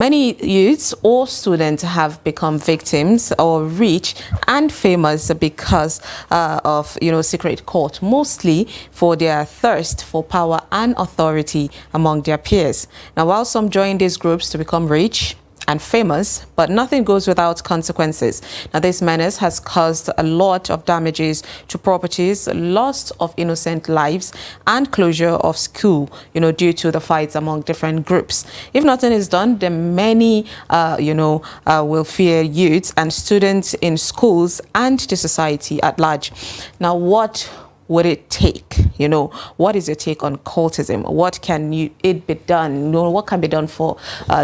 Many youths or students have become victims or rich and famous because of, secret court, mostly for their thirst for power and authority among their peers. Now, while some join these groups to become rich and famous, but nothing goes without consequences. Now, this menace has caused a lot of damages to properties, loss of innocent lives, and closure of school, due to the fights among different groups. If nothing is done, then many, will fear youths and students in schools and the society at large. Now, what would it take? What is your take on cultism? What can it be done? What can be done for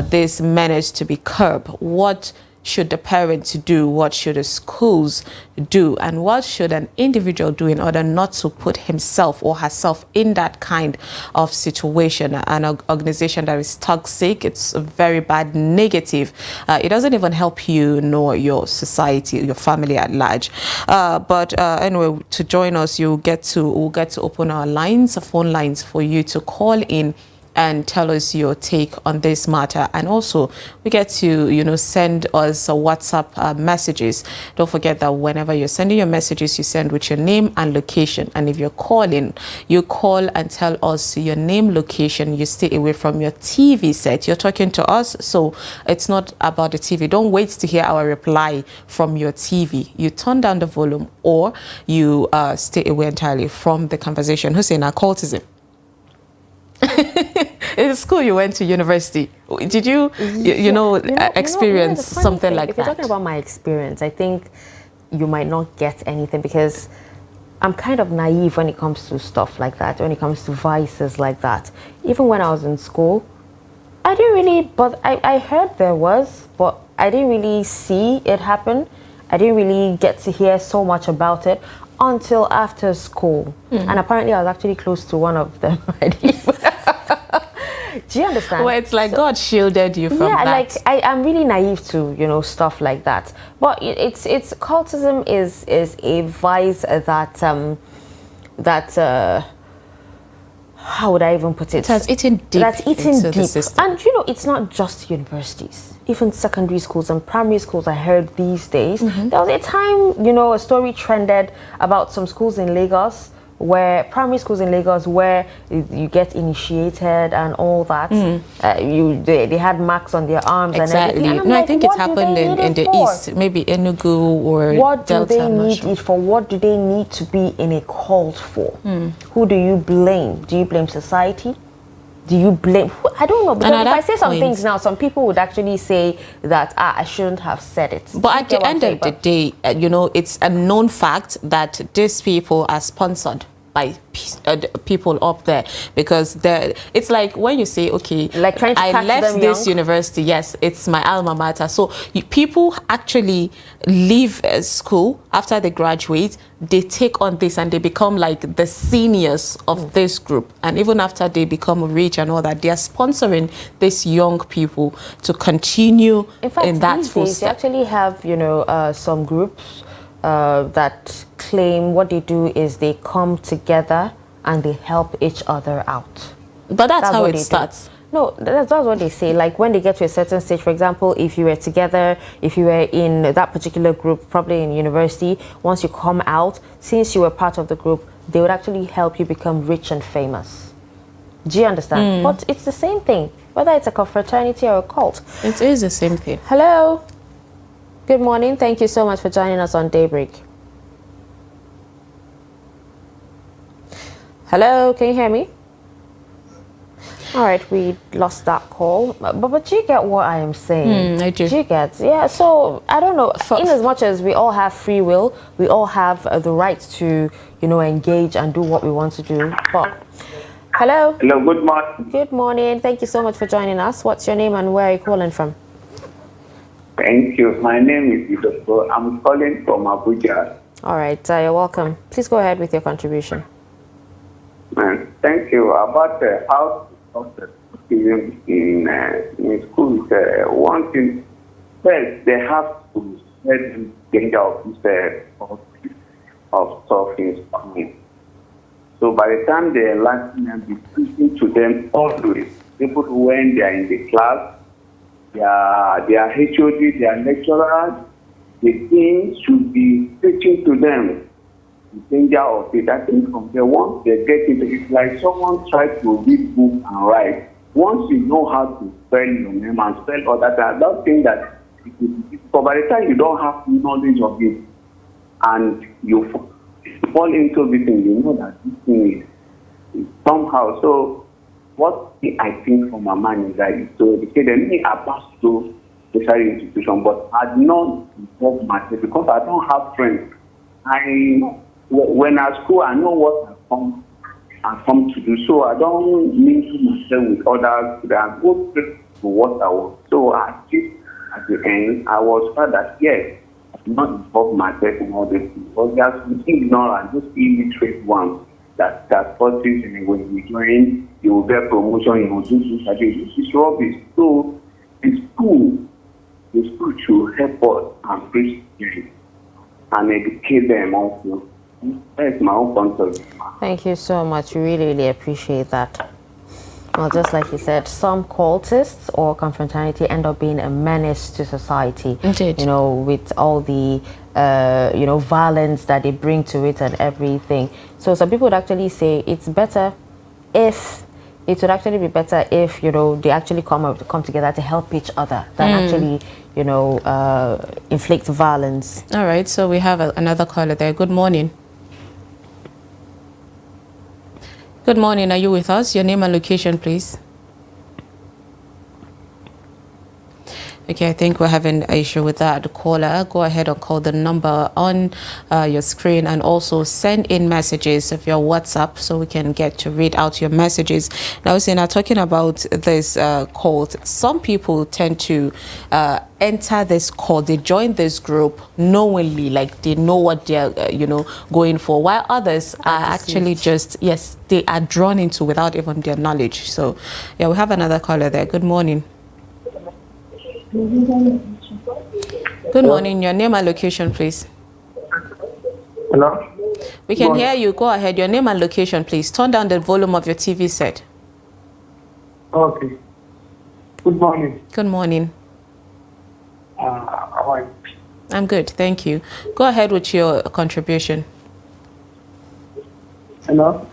this menace to be curbed? What should the parents do? What should the schools do? And what should an individual do in order not to put himself or herself in that kind of situation? An organization that is toxic, it's very bad, negative. It doesn't even help you nor your society, your family at large. But anyway, to join us, we'll get to open our lines, phone lines, for you to call in and tell us your take on this matter. And also we get to send us WhatsApp messages. Don't forget that whenever you're sending your messages, you send with your name and location. And if you're calling, you call and tell us your name, location. You stay away from your TV set. You're talking to us, so it's not about the TV. Don't wait to hear our reply from your TV. You turn down the volume, or you stay away entirely from the conversation. Hussein, cultism. In school, you went to university. Did you, experience something like that? If you're talking about my experience, I think you might not get anything, because I'm kind of naive when it comes to stuff like that, when it comes to vices like that. Even when I was in school, I didn't really, but I heard there was, but I didn't really see it happen. I didn't really get to hear so much about it until after school. And apparently I was actually close to one of them. Do you understand? Well, it's like God shielded you from that. Yeah, like I'm really naive to stuff like that. But it's cultism is a vice that how would I even put it? It has eaten deep. That's eaten into deep. the system. And it's not just universities. Even secondary schools and primary schools, I heard these days. There was a time, a story trended about some schools in Lagos, primary schools in Lagos, where you get initiated and all that. They had marks on their arms and everything. And I think it happened in the East, maybe Enugu or what Delta. Do they need it for? What do they need to be in a cult for? Who do you blame? Do you blame society? Do you blame? I don't know. Because if I say some things now, some people would actually say that I shouldn't have said it. But at the end of the day, it's a known fact that these people are sponsored by people up there, because it's like when you say, okay, like trying to I left this university, yes, it's my alma mater. So people actually leave school after they graduate, they take on this and they become like the seniors of this group. And even after they become rich and all that, they are sponsoring these young people to continue in that footstep. They actually have, some groups that claim what they do is they come together and they help each other out. But that's how it starts. No, that's what they say. Like when they get to a certain stage, for example, if you were together, if you were in that particular group, probably in university, once you come out, since you were part of the group, they would actually help you become rich and famous. Do you understand? But it's the same thing, whether it's a confraternity or a cult. It is the same thing. Hello. Good morning. Thank you so much for joining us on Daybreak. Hello, can you hear me? All right, we lost that call. But you get what I am saying? I do. Do you get? Yeah, so I don't know. In as much as we all have free will, we all have the right to, engage and do what we want to do. But hello? Hello, good morning. Good morning. Thank you so much for joining us. What's your name and where are you calling from? Thank you. My name is Idoko. I'm calling from Abuja. All right, you're welcome. Please go ahead with your contribution. Thank you. About how to stop the cultism in schools, one thing, first, they have to set the danger of this of stuff in school. So by the time they are learning and be preaching to them always, people when they are in the class, their HOD, their lecturers, the team should be preaching to them the danger of it. I think from there, once they get into it, like someone tries to read book and write. Once you know how to spell your name and spell all that, I don't think that it will be difficult. By the time you don't have knowledge of it and you fall into it, and you know that this thing is somehow. So what I think from my mind is that so they say they are passed to tertiary institution, but I do not involve myself because I don't have friends. When I school, I know what I come to do. So I don't mingle myself with others. I go straight to what I want. So I think at the end, I was glad that yes, I do not involve myself in all this. Because there's some ignorant, just illiterate ones that forces, and when you join, you will get promotion, you will do this. This is rubbish. So the school should help us and preach them and educate them also. That's my own point of view. Thank you so much. We really, really appreciate that. Well, just like you said, some cultists or confraternity end up being a menace to society. Indeed. You know, with all the, violence that they bring to it and everything. So some people would actually say it would actually be better if, they actually come together to help each other than actually, inflict violence. All right, so we have another caller there. Good morning. Good morning. Are you with us? Your name and location, please. Okay, I think we're having an issue with that. The caller, go ahead and call the number on your screen and also send in messages of your WhatsApp so we can get to read out your messages. Now, talking about this cult, some people tend to enter this cult, they join this group knowingly, like they know what they're, going for, while others are actually just, yes, they are drawn into without even their knowledge. So, yeah, we have another caller there. Good morning. Good morning. Your name and location, please. Hello? We can hear you. Go ahead. Your name and location, please. Turn down the volume of your TV set. Okay. Good morning. Good morning. How are you? I'm good. Thank you. Go ahead with your contribution. Hello?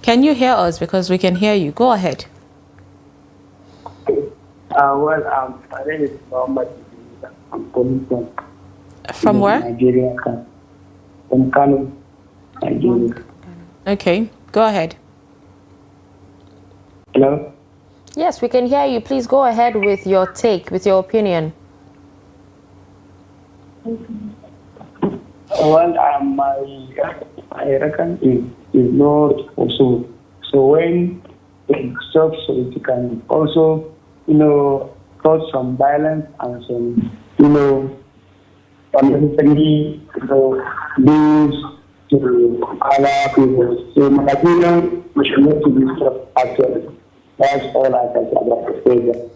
Can you hear us? Because we can hear you. Go ahead. My name is Muhammad. I'm calling From where? Nigeria. From Kano, Nigeria. Okay. Go ahead. Hello? Yes, we can hear you. Please go ahead with your take, with your opinion. I reckon is not also. So when it stops, so it can also, cause some violence and some, unnecessary, news to other people. So my opinion, we should not to be stopped actually. That's all I can say about the statement.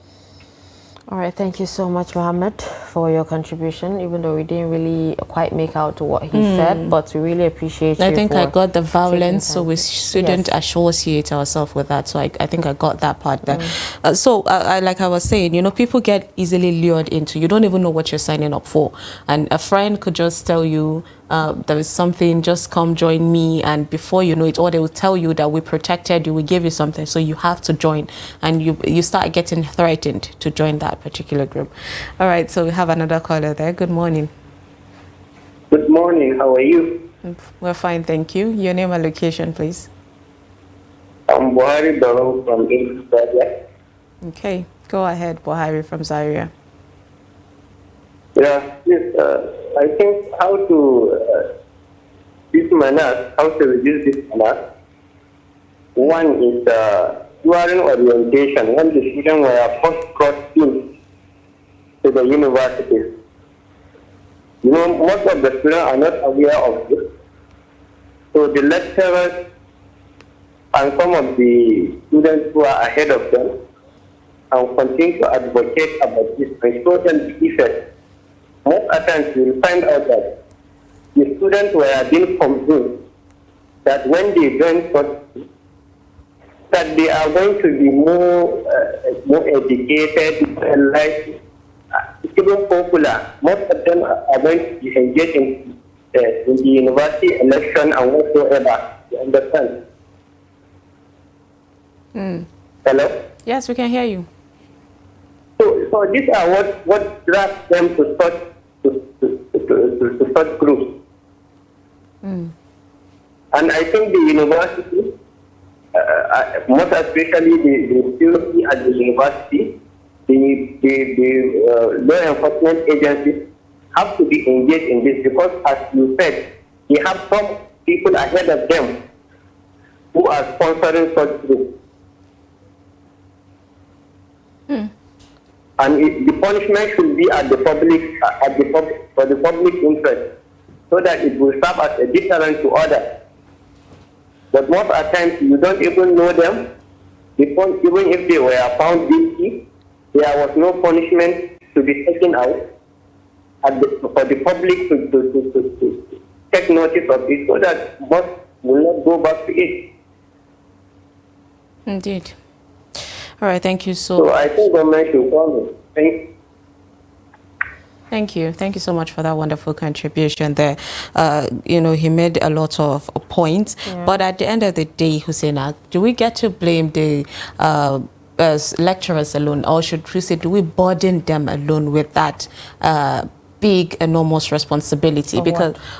All right, thank you so much, Mohammed, for your contribution, even though we didn't really quite make out what he said, but we really appreciate you. I think I got the violence, so we shouldn't Yes. associate ourselves with that. So I think I got that part there. Like I was saying, people get easily lured into, you don't even know what you're signing up for. And a friend could just tell you, there is something, just come join me, and before you know it, or they will tell you that we protected you, we give you something, so you have to join, and you start getting threatened to join that particular group. All right, so we have another caller there. Good morning. Good morning. How are you? We're fine, thank you. Your name and location, please. I'm Buhari Doro from English Zaria. Okay, go ahead, Buhari from Zaria. Yeah, yes. I think how to reduce this menace. One is during orientation, when the students were first brought in to the universities. Most of the students are not aware of this. So the lecturers and some of the students who are ahead of them and continue to advocate about this and show them the effect. Most times you will find out that the students were being convinced that when they join that they are going to be more educated, more enlightened, even popular. Most of them are going to be engaged in the university election and whatsoever. You understand? Hello? Yes, we can hear you. So these are what drives them to such groups. And I think the university, most especially the security at the university, the law enforcement agencies have to be engaged in this because, as you said, they have some people ahead of them who are sponsoring such groups. And the punishment should be at the public, for the public interest, so that it will serve as a deterrent to others. But most of the times, you don't even know them. Because even if they were found guilty, there was no punishment to be taken out for the public to take notice of it, so that most will not go back to it. Indeed. All right, thank you So I think government should follow. Thank you. Thank you so much for that wonderful contribution there. He made a lot of points, but at the end of the day, Husseina, do we get to blame the lecturers alone, or should we say, do we burden them alone with that big, enormous responsibility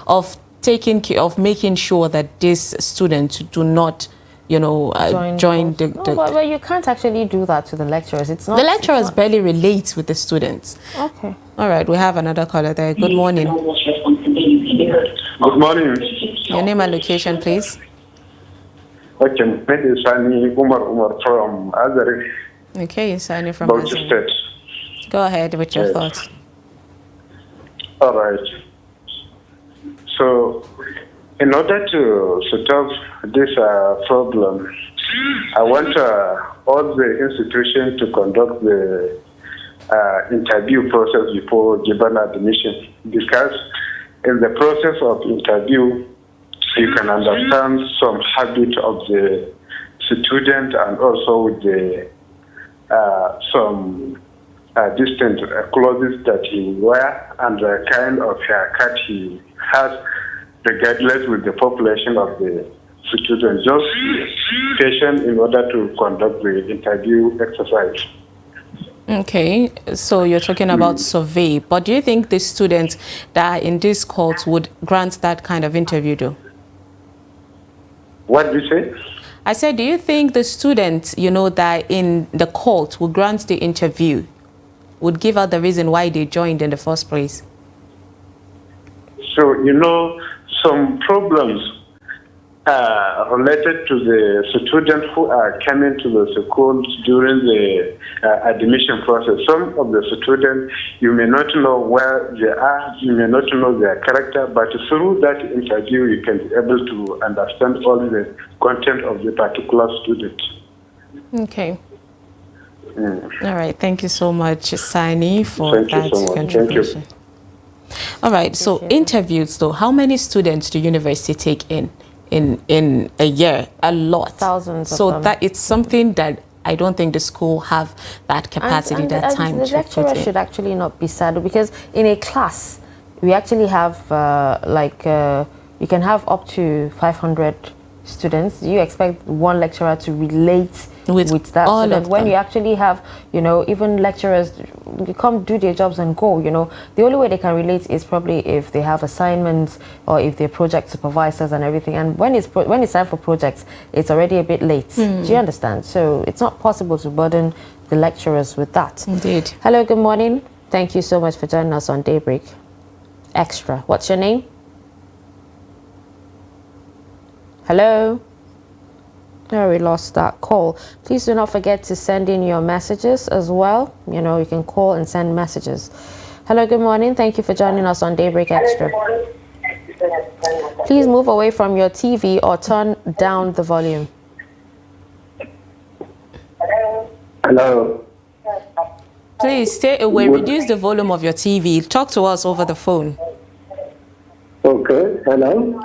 of taking care of making sure that these students do not join the... But you can't actually do that to the lecturers. It's not... The lecturers barely relate with the students. Okay. All right, we have another caller there. Good morning. Good morning. Your name and location, please. Okay, my name is Sani Umar from Azari. Okay, Sani from Bauchi Azari. State. Go ahead with your thoughts. All right. So, in order to solve this problem, I want all the institutions to conduct the interview process before given admission, because in the process of interview, you can understand some habit of the student and also with the some distant clothes that he wear and the kind of haircut he has, regardless with the population of the student. Just patient in order to conduct the interview exercise. Okay, so you're talking about survey, but do you think the students that are in this court would grant that kind of interview though? What did you say? I said, do you think the students, that in the court would grant the interview, would give out the reason why they joined in the first place? So, some problems related to the students who are coming to the schools during the admission process. Some of the students, you may not know where they are, you may not know their character, but through that interview, you can be able to understand all the content of the particular student. Okay. All right. Thank you so much, Sani, for that contribution. All right. So interviews, though, how many students do university take in a year? A lot. Thousands of so them. That it's something that I don't think the school have that capacity, that time the to lecturer put in. should actually not be saddled, because in a class, we actually have you can have up to 500 students. Do you expect one lecturer to relate with that all student? of When them. you actually have, even lecturers, you come do their jobs and go, The only way they can relate is probably if they have assignments or if they're project supervisors and everything. And when it's time for projects, it's already a bit late. Do you understand? So it's not possible to burden the lecturers with that. Indeed. Hello, good morning. Thank you so much for joining us on Daybreak Extra. What's your name? Hello? Oh, we lost that call. Please do not forget to send in your messages as well. You can call and send messages. Hello, good morning. Thank you for joining us on Daybreak Extra. Please move away from your TV or turn down the volume. Hello. Please stay away. Reduce the volume of your TV. Talk to us over the phone. Okay. Hello.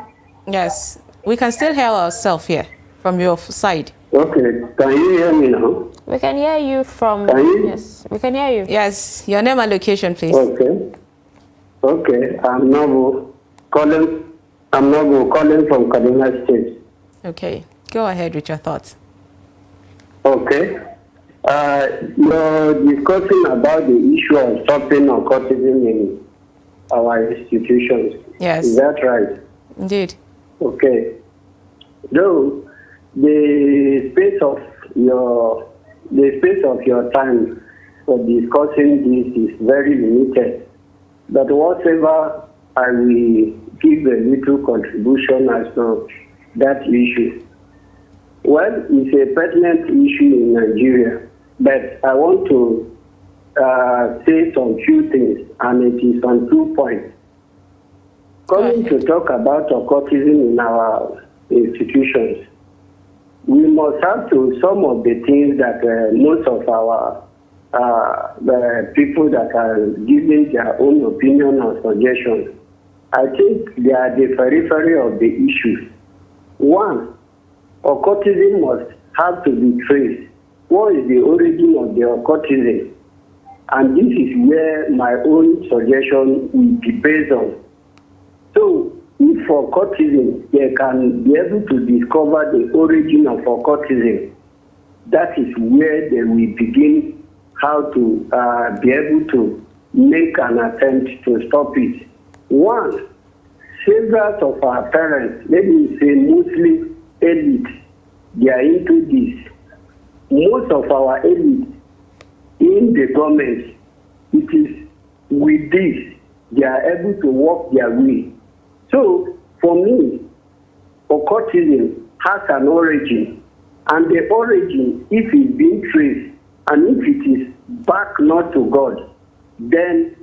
Yes. We can still hear ourselves here from your side. Okay, can you hear me now? We can hear you from. Can you? Yes, we can hear you. Yes, your name and location, please. Okay. Okay, I'm Nobu calling. I'm Nobu calling from Kaduna State. Okay, go ahead with your thoughts. Okay. You're discussing about the issue of stopping occultism in our institutions. Yes. Is that right? Indeed. Okay. Though the space of your time for discussing this is very limited, but whatever I will give a little contribution as to that issue. Well, it's a pertinent issue in Nigeria, but I want to say some few things, and it is on 2 points. Coming to talk about occultism in our institutions, we must have to some of the things that most of our the people that are giving their own opinion or suggestions, I think they are the periphery of the issues. One, occultism must have to be traced. What is the origin of the occultism? And this is where my own suggestion will be based on. So, if for occultism, they can be able to discover the origin of occultism, that is where they will begin how to be able to make an attempt to stop it. One, several of our parents, let me say mostly elite, they are into this. Most of our elite in the government, it is with this, they are able to walk their way. So, for me, occultism has an origin, and the origin, if it's being traced, and if it is back not to God, then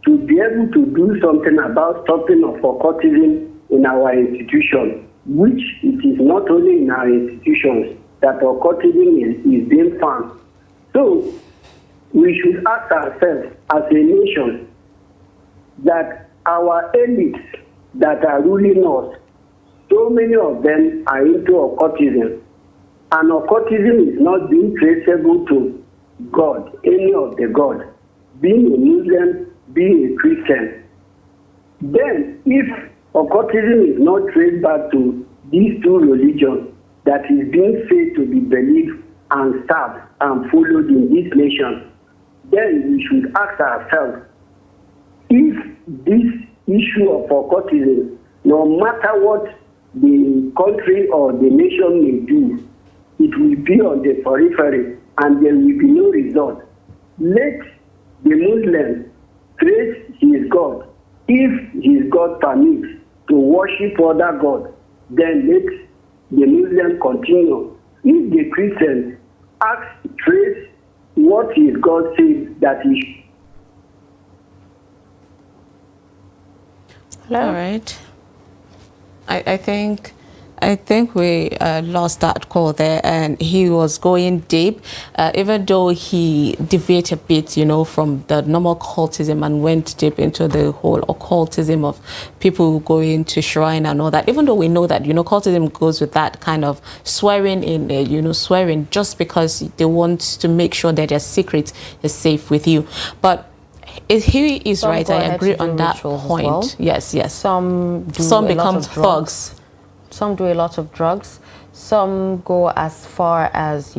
to be able to do something about stopping of occultism in our institution, which it is not only in our institutions that occultism is being found. So, we should ask ourselves as a nation that our elites that are ruling us, so many of them are into occultism, and occultism is not being traceable to God, any of the God, being a Muslim, being a Christian. Then, if occultism is not traced back to these two religions that is being said to be believed and served and followed in this nation, then we should ask ourselves if this issue of occultism, no matter what the country or the nation may do, it will be on the periphery and there will be no result. Let the Muslim trace his God. If his God permits to worship other gods, then let the Muslim continue. If the Christian trace what his God says that he Hello? All right. I think we lost that call there, and he was going deep, even though he deviated a bit, from the normal cultism and went deep into the whole occultism of people going to shrine and all that. Even though we know that, cultism goes with that kind of swearing in, swearing just because they want to make sure that their secret is safe with you. But he is Some right. I agree on that point. Well. Yes. Some become thugs. Some do a lot of drugs. Some go as far as,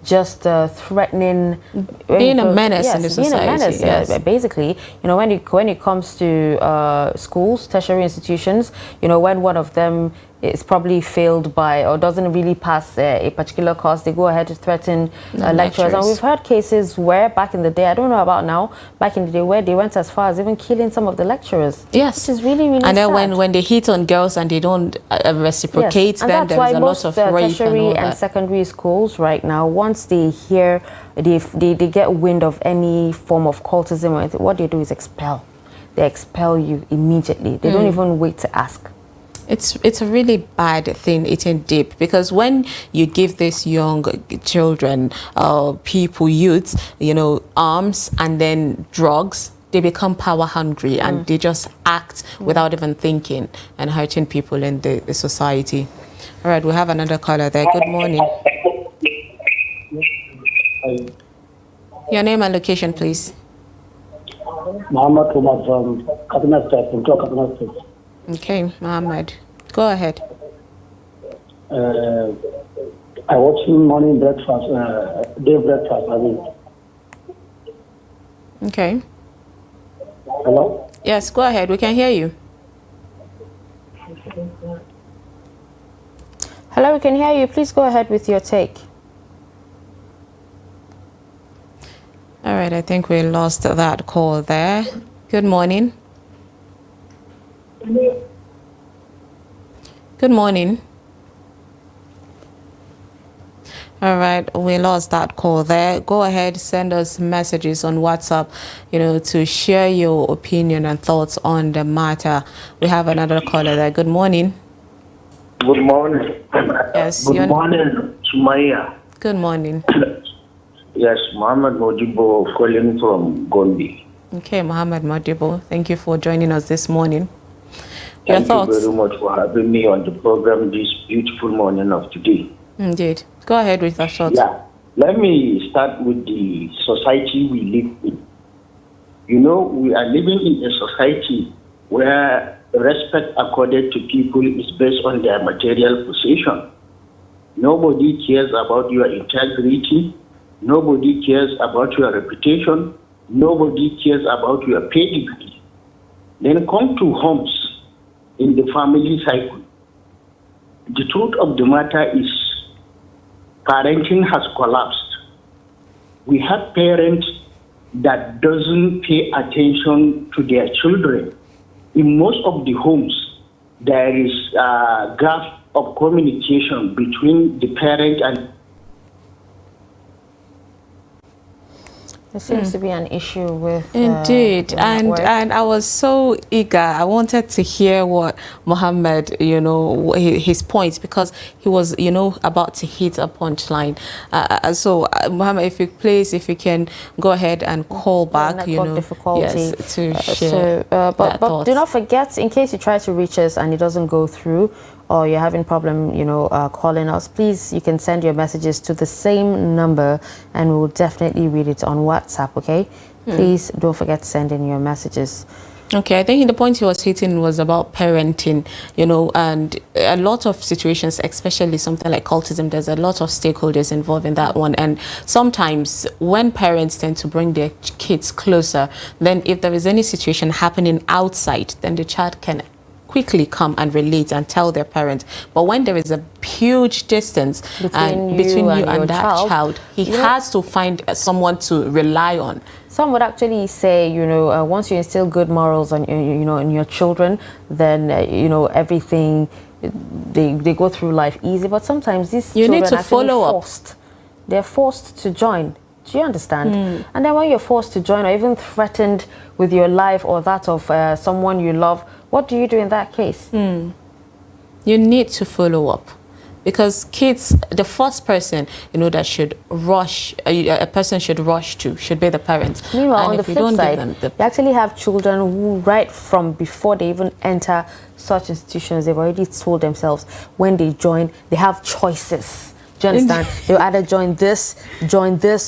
just threatening, being a menace in the society. Being a menace, yes. Basically, when it comes to schools, tertiary institutions, when one of them is probably failed by or doesn't really pass a particular course, they go ahead to threaten lecturers. And we've heard cases where back in the day, I don't know about now, back in the day where they went as far as even killing some of the lecturers. Yes. Which is really, really and then sad. when they hit on girls and they don't reciprocate, yes. then there's a lot of rape tertiary and secondary schools right now, once they hear, they get wind of any form of cultism, what they do is expel. They expel you immediately. They don't even wait to ask. It's a really bad thing, eating deep, because when you give these young children, youths, arms and then drugs, they become power hungry and they just act without even thinking and hurting people in the society. All right, we have another caller there. Good morning. Your name and location, please. Muhammad Umar from Kaduna State, from Kaduna State. Okay, Muhammad, go ahead. I watch morning breakfast, day breakfast, I mean. Okay. Hello? Yes, go ahead. We can hear you. Hello, we can hear you. Please go ahead with your take. All right, I think we lost that call there. Good morning. Good morning. All right, we lost that call there. Go ahead, send us messages on WhatsApp, to share your opinion and thoughts on the matter. We have another caller there. Good morning. Good morning. Yes. Good morning, Sumaya. Good morning. Yes, Muhammad Modibo calling from Gombe. Okay, Muhammad Modibo, thank you for joining us this morning. Your thoughts? Thank you very much for having me on the program this beautiful morning of today. Indeed. Go ahead with your thoughts. Yeah. Let me start with the society we live in. We are living in a society where respect accorded to people is based on their material possession. Nobody cares about your integrity. Nobody cares about your reputation. Nobody cares about your pedigree. Then come to homes in the family cycle. The truth of the matter is parenting has collapsed. We have parents that doesn't pay attention to their children. In most of the homes, there is a gap of communication between the parent and There seems to be an issue with... Indeed, and I was so eager. I wanted to hear what Mohammed, his points, because he was, about to hit a punchline. So, Mohammed, if you can go ahead and call back, difficulty. Yes, to share but do not forget, in case you try to reach us and it doesn't go through, or you're having problem, calling us, please, you can send your messages to the same number and we'll definitely read it on WhatsApp, okay? Please don't forget to send in your messages. Okay, I think the point he was hitting was about parenting, and a lot of situations, especially something like cultism, there's a lot of stakeholders involved in that one. And sometimes when parents tend to bring their kids closer, then if there is any situation happening outside, then the child can quickly come and relate and tell their parents. But when there is a huge distance between you and that child, he has to find someone to rely on. Some would actually say, once you instill good morals on, in your children, then, everything, they go through life easy. But sometimes these children need to follow up. They're forced to join. Do you understand? And then when you're forced to join or even threatened with your life or that of someone you love, what do you do in that case? You need to follow up. Because kids, the first person, that should rush, a person should rush to, should be the parents. Meanwhile, on the flip side, you actually have children who, right from before they even enter such institutions, they've already told themselves when they join, they have choices. Do you understand? They'll either join this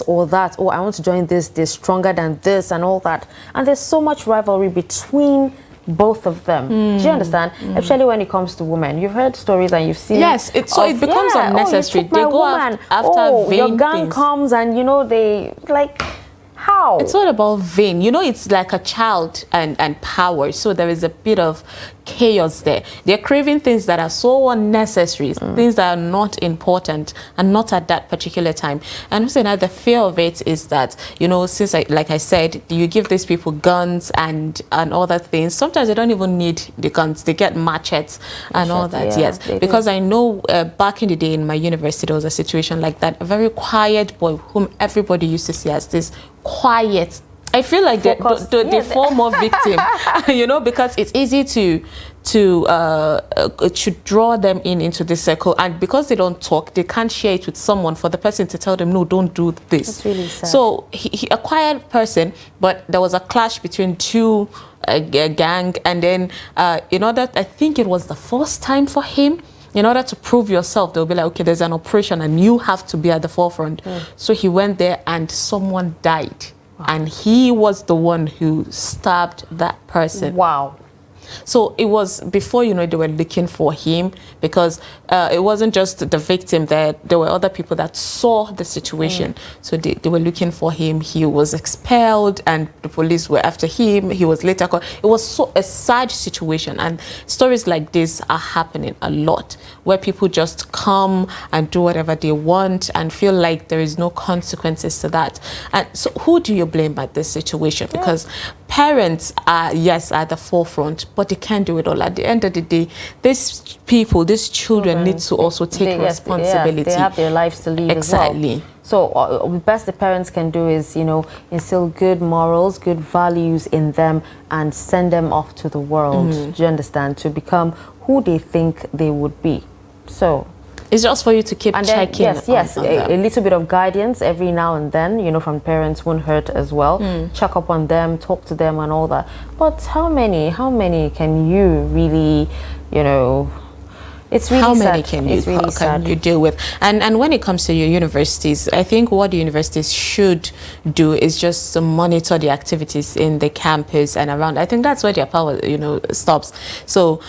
or that. Oh, I want to join this, they're stronger than this and all that. And there's so much rivalry between both of them. Do you understand? Especially when it comes to women. You've heard stories and you've seen... Yes, it becomes unnecessary. They go after vain your gang things. Comes and, they... Like, how? It's all about vain. It's like a child and power. So there is a bit of chaos there. They're craving things that are so unnecessary, things that are not important and not at that particular time. And also now the fear of it is that, since like I said, you give these people guns and other things. Sometimes they don't even need the guns. They get machetes and all that. Yes, because I know back in the day in my university, there was a situation like that. A very quiet boy whom everybody used to see as this quiet. I feel like they fall more victim, because it's easy to draw them into this circle, and because they don't talk, they can't share it with someone for the person to tell them, no, don't do this. That's really sad. So he a quiet person, but there was a clash between two gang, and then I think it was the first time for him. in order to prove yourself, they'll be like, okay, there's an operation and you have to be at the forefront. So he went there and someone died. Wow. And he was the one who stabbed that person. Wow. So it was before, you know, they were looking for him, because it wasn't just the victim, there were other people that saw the situation. So they were looking for him. He was expelled and the police were after him. He was later caught. It was a sad situation, and stories like this are happening a lot, where people just come and do whatever they want and feel like there is no consequences to that. And so who do you blame at this situation? Because parents are, yes, at the forefront, but they can't do it all. At the end of the day, these people, these children need to also take responsibility. They have their lives to lead exactly. as well. So the best the parents can do is, you know, instill good morals, good values in them and send them off to the world, do you understand, to become who they think they would be. So it's just for you to keep checking. Yes, a little bit of guidance every now and then, you know, from parents won't hurt as well. Check up on them, talk to them and all that. But how many can you really, you know, it's really how sad. many can you deal with? And when it comes to your universities, I think what the universities should do is just to monitor the activities in the campus and around. I think that's where their power, you know, stops. So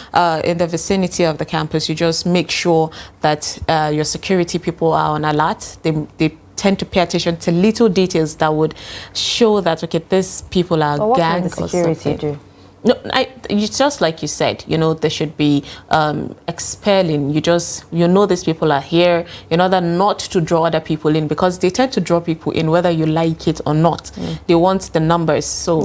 in the vicinity of the campus, you just make sure that your security people are on alert. They tend to pay attention to little details that would show that, okay, these people are gang or something. What can the security do? No, it's just like you said, you know, they should be expelling. You know these people are here in order not to draw other people in, because they tend to draw people in whether you like it or not. They want the numbers. So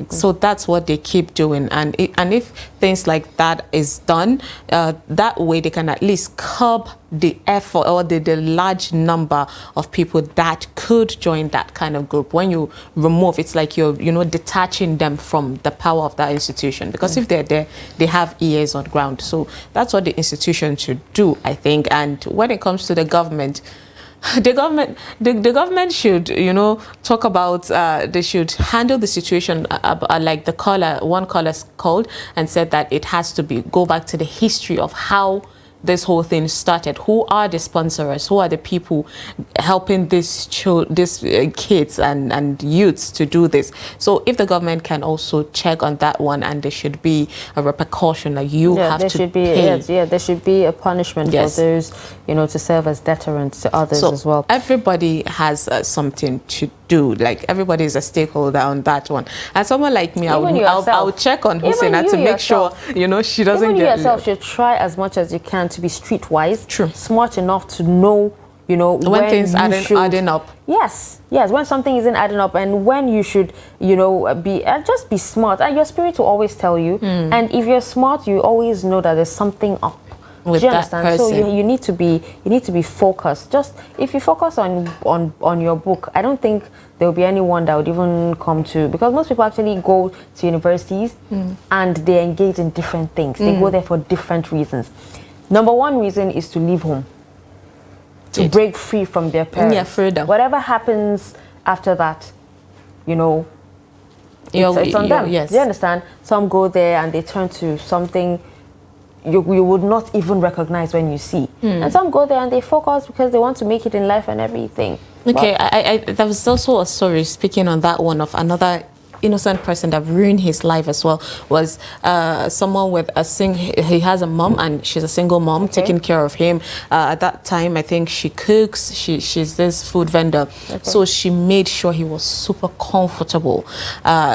so that's what they keep doing. And if things like that is done, that way they can at least curb the effort or the large number of people that could join that kind of group. When you remove, it's like you're, you know, detaching them from the power of that institution, because if they're there, they have ears on ground. So that's what the institution should do, I think. And when it comes to the government, the government should, you know, talk about, they should handle the situation like one caller called and said that it has to go back to the history of how this whole thing started. Who are the sponsors? Who are the people helping these kids and youths to do this? So if the government can also check on that one, and there should be a repercussion, like you have to pay. There should be a punishment for those, you know, to serve as deterrents to others as well. Everybody has something to do. Like, everybody is a stakeholder on that one. And someone like me, I'll check on Husseina to make sure, you know, she doesn't get. You yourself should try as much as you can to be streetwise, smart enough to know, you know, when things aren't adding up. Yes, when something isn't adding up, and when you should, you know, just be smart. And your spirit will always tell you. And if you're smart, you always know that there's something up. With do you that understand? person. So you need to be focused. Just if you focus on your book, I don't think there will be anyone that would even come to, because most people actually go to universities and they engage in different things. They go there for different reasons. Number one reason is to leave home, to break free from their parents. Yeah, freedom. Whatever happens after that, you know, it's on them. Yes. Do you understand? Some go there and they turn to something you would not even recognize when you see. And some go there and they focus because they want to make it in life and everything. Okay, there was also a story, speaking on that one, of another innocent person that ruined his life as well. Was someone with he has a mom, and she's a single mom, taking care of him. At that time, I think she cooks, she's this food vendor. So she made sure he was super comfortable.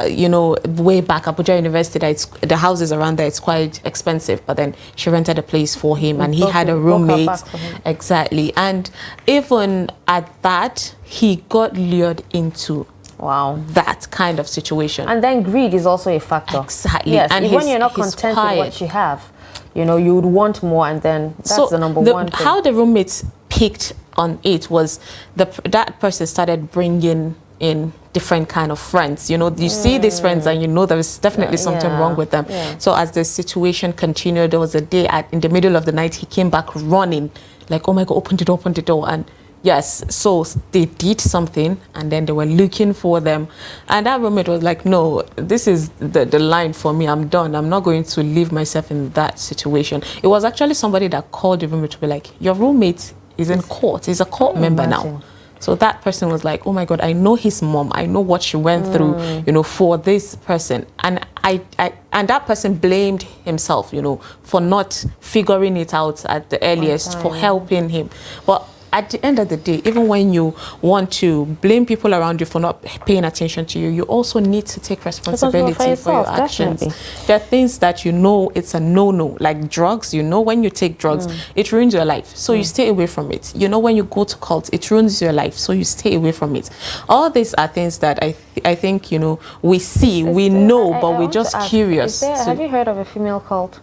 You know, way back Abuja University, the houses around there, it's quite expensive, but then she rented a place for him, and he had a roommate. Exactly. And even at that, he got lured into that kind of situation. And then greed is also a factor. Exactly. Yes, and when you're not content with what you have, you know, you would want more, and then that's the number one thing. How the roommates picked on it was that person started bringing in different kind of friends. You know, you see these friends and you know there is definitely something wrong with them. So as the situation continued, there was a day in the middle of the night, he came back running, like, oh my God, open the door. And Yes, so they did something and then they were looking for them. And that roommate was like, no, this is the line for me. I'm done. I'm not going to leave myself in that situation. It was actually somebody that called the roommate to be like, your roommate is in court. He's a court member now. So that person was like, oh my God, I know his mom. I know what she went through, you know, for this person. And and that person blamed himself, you know, for not figuring it out at the earliest, for helping him. But at the end of the day, even when you want to blame people around you for not paying attention to you, you also need to take responsibility for your actions. Definitely. There are things that you know it's a no-no, like drugs. You know, when you take drugs, it ruins your life, so you stay away from it. You know, when you go to cult, it ruins your life, so you stay away from it. All these are things that I think, you know, we see, we know, but we're just curious. Have you heard of a female cult?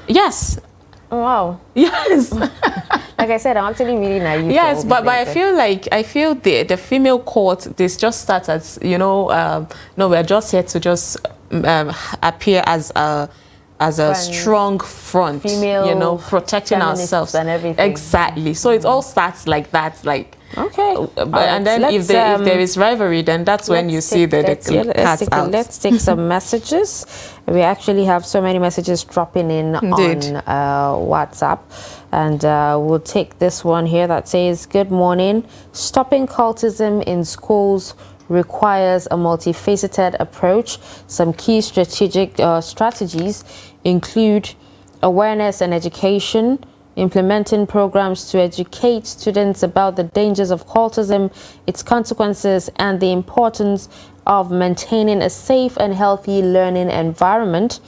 Yes. Wow. Yes. Like I said, I'm actually really naive. Yes, but I feel the female court, this just starts as, you know, no, we're just here to just appear as a strong front, female, you know, protecting ourselves and everything. Exactly. So it all starts like that, like. Okay. And then if there is rivalry, then that's when you see the cats out. Let's take some messages. We actually have so many messages dropping in Indeed. on WhatsApp. And we'll take this one here that says, good morning. Stopping cultism in schools requires a multifaceted approach. Some key strategic strategies include awareness and education, implementing programs to educate students about the dangers of cultism, its consequences, and the importance of maintaining a safe and healthy learning environment.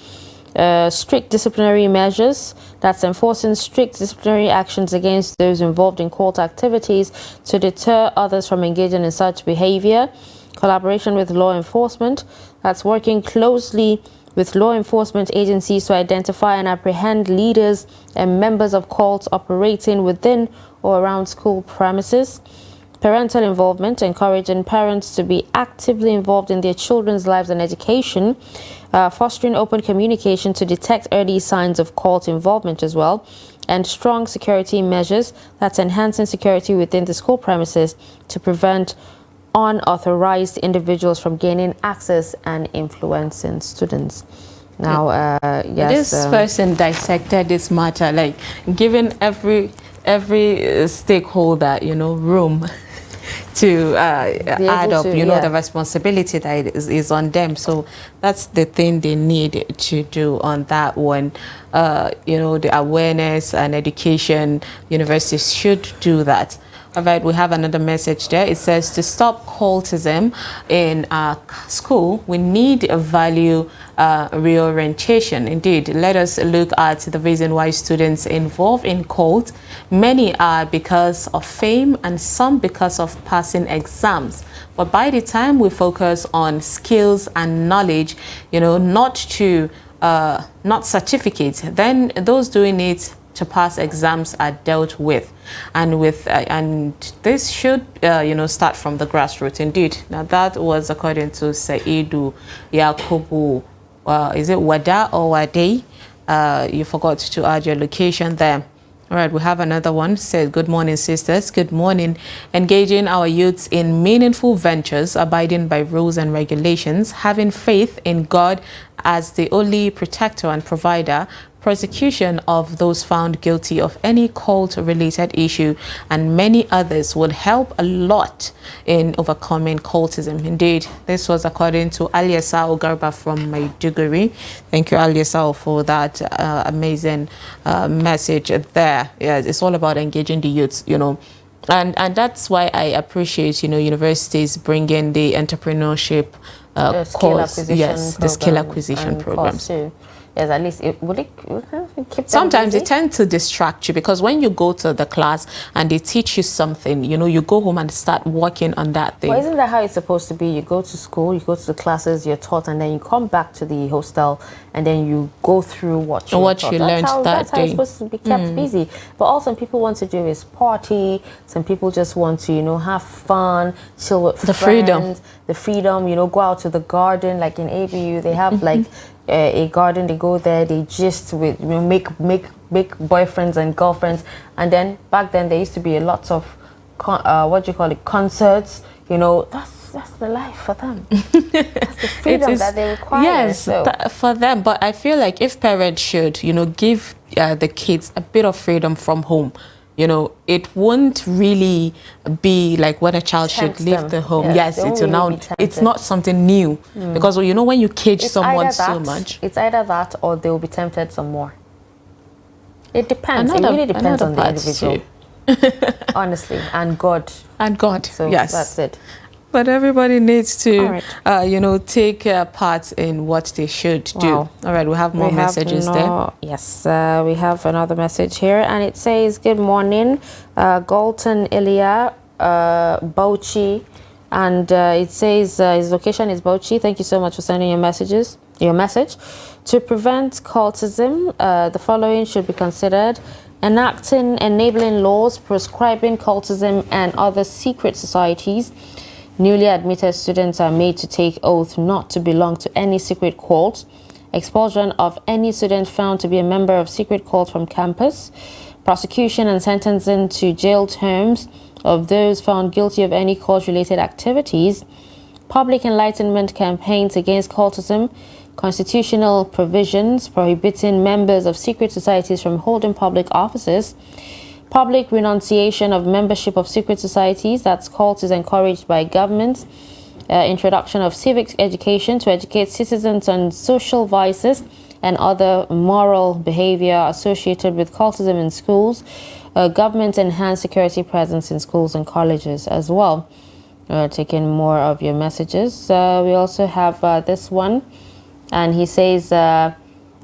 Strict disciplinary measures, that's enforcing strict disciplinary actions against those involved in cult activities to deter others from engaging in such behavior. Collaboration with law enforcement, that's working closely with law enforcement agencies to identify and apprehend leaders and members of cults operating within or around school premises. Parental involvement, encouraging parents to be actively involved in their children's lives and education. Fostering open communication to detect early signs of cult involvement as well. And strong security measures, that's enhancing security within the school premises to prevent unauthorized individuals from gaining access and influencing students. Now, yes, this person dissected this matter, like giving every stakeholder, you know, room to add up, you know, the responsibility that is on them. So that's the thing they need to do on that one. You know, the awareness and education, universities should do that. All right, we have another message there. It says, to stop cultism in our school, we need a value reorientation. Indeed, let us look at the reason why students involved in cult. Many are because of fame and some because of passing exams. But by the time we focus on skills and knowledge, you know, not certificates, then those doing it to pass exams are dealt with, and this should you know, start from the grassroots. Indeed. Now that was according to Saidu Yakubu. Is it Wada or Wade? You forgot to add your location there. All right, we have another one. Says, good morning, sisters. Good morning. Engaging our youths in meaningful ventures, abiding by rules and regulations, having faith in God as the only protector and provider, prosecution of those found guilty of any cult-related issue, and many others would help a lot in overcoming cultism. Indeed, this was according to Aliasa Ogarba from Maiduguri. Thank you, Aliasa, for that amazing message there. Yeah, it's all about engaging the youths, you know. And that's why I appreciate, you know, universities bringing the entrepreneurship course, the skill acquisition programs. Yes, at least it would keep sometimes it tends to distract you, because when you go to the class and they teach you something, you know, you go home and start working on that thing. Well, isn't that how it's supposed to be? You go to school, you go to the classes, you're taught, and then you come back to the hostel and then you go through what you learned that day. That's how it's supposed to be kept busy. But all some people want to do is party. Some people just want to, you know, have fun, chill with friends. The freedom, you know, go out to the garden. Like in ABU, they have like a garden. They go there, they just with, you know, make boyfriends and girlfriends. And then back then there used to be a lot of what do you call it, concerts, you know, that's the life for them. That's the freedom that they require. Yes, so. for them. But I feel like if parents should, you know, give the kids a bit of freedom from home, you know, it won't really be like when a child should leave the home. Yes, it will now. It's not something new because, you know, when you cage someone so much, it's either that or they will be tempted some more. It depends. It really depends on the individual. Honestly, and God. And God. So yes, that's it. But everybody needs to, you know, take part in what they should do. All right, we have more messages there. Yes, we have another message here, and it says, "Good morning, Galton Ilya Bauchi," and it says his location is Bauchi. Thank you so much for sending your message. To prevent cultism, the following should be considered: enacting enabling laws proscribing cultism and other secret societies. Newly admitted students are made to take oath not to belong to any secret cult. Expulsion of any student found to be a member of secret cult from campus. Prosecution and sentencing to jail terms of those found guilty of any cult-related activities. Public enlightenment campaigns against cultism. Constitutional provisions prohibiting members of secret societies from holding public offices. Public renunciation of membership of secret societies, that's cult is encouraged by governments. Introduction of civic education to educate citizens on social vices and other moral behavior associated with cultism in schools. Government enhanced security presence in schools and colleges as well. Taking more of your messages. We also have this one, and he says,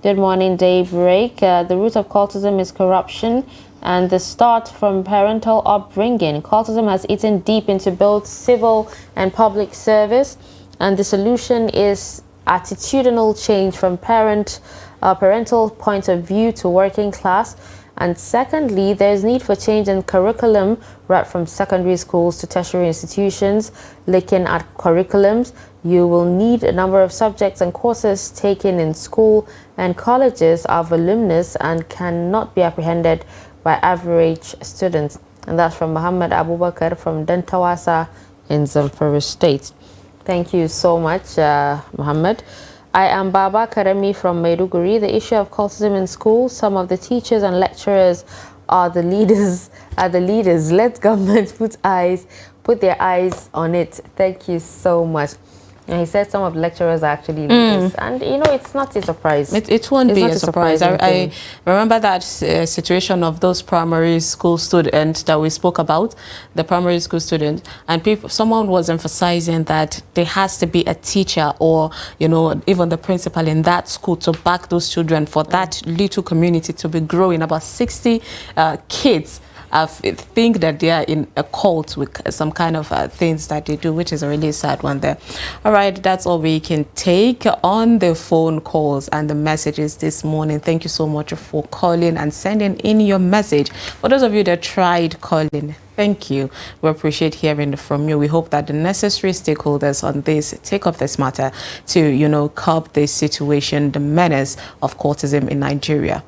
"Good morning, Daybreak. The root of cultism is corruption and the start from parental upbringing. Cultism has eaten deep into both civil and public service, and the solution is attitudinal change from parental point of view to working class. And secondly, there's need for change in curriculum right from secondary schools to tertiary institutions. Looking at curriculums, you will need a number of subjects and courses taken in school and colleges are voluminous and cannot be apprehended by average students." And that's from Muhammad Abubakar from Dantawasa in Zamfara State. Thank you so much, Muhammad. I am Baba Karami from Maiduguri. The issue of cultism in schools, some of the teachers and lecturers are the leaders. Let government put their eyes on it. Thank you so much. And he said some of the lecturers are actually leaders. And, you know, it's not a surprise. It won't be a surprise. I remember that situation of those primary school students that we spoke about, the primary school student, and someone was emphasizing that there has to be a teacher or, you know, even the principal in that school to back those children for that little community to be growing. About 60 kids think that they are in a cult with some kind of things that they do, which is a really sad one there. All right, that's all we can take on the phone calls and the messages this morning. Thank you so much for calling and sending in your message. For those of you that tried calling, thank you. We appreciate hearing from you. We hope that the necessary stakeholders on this take up this matter to, you know, curb this situation, the menace of cultism in Nigeria.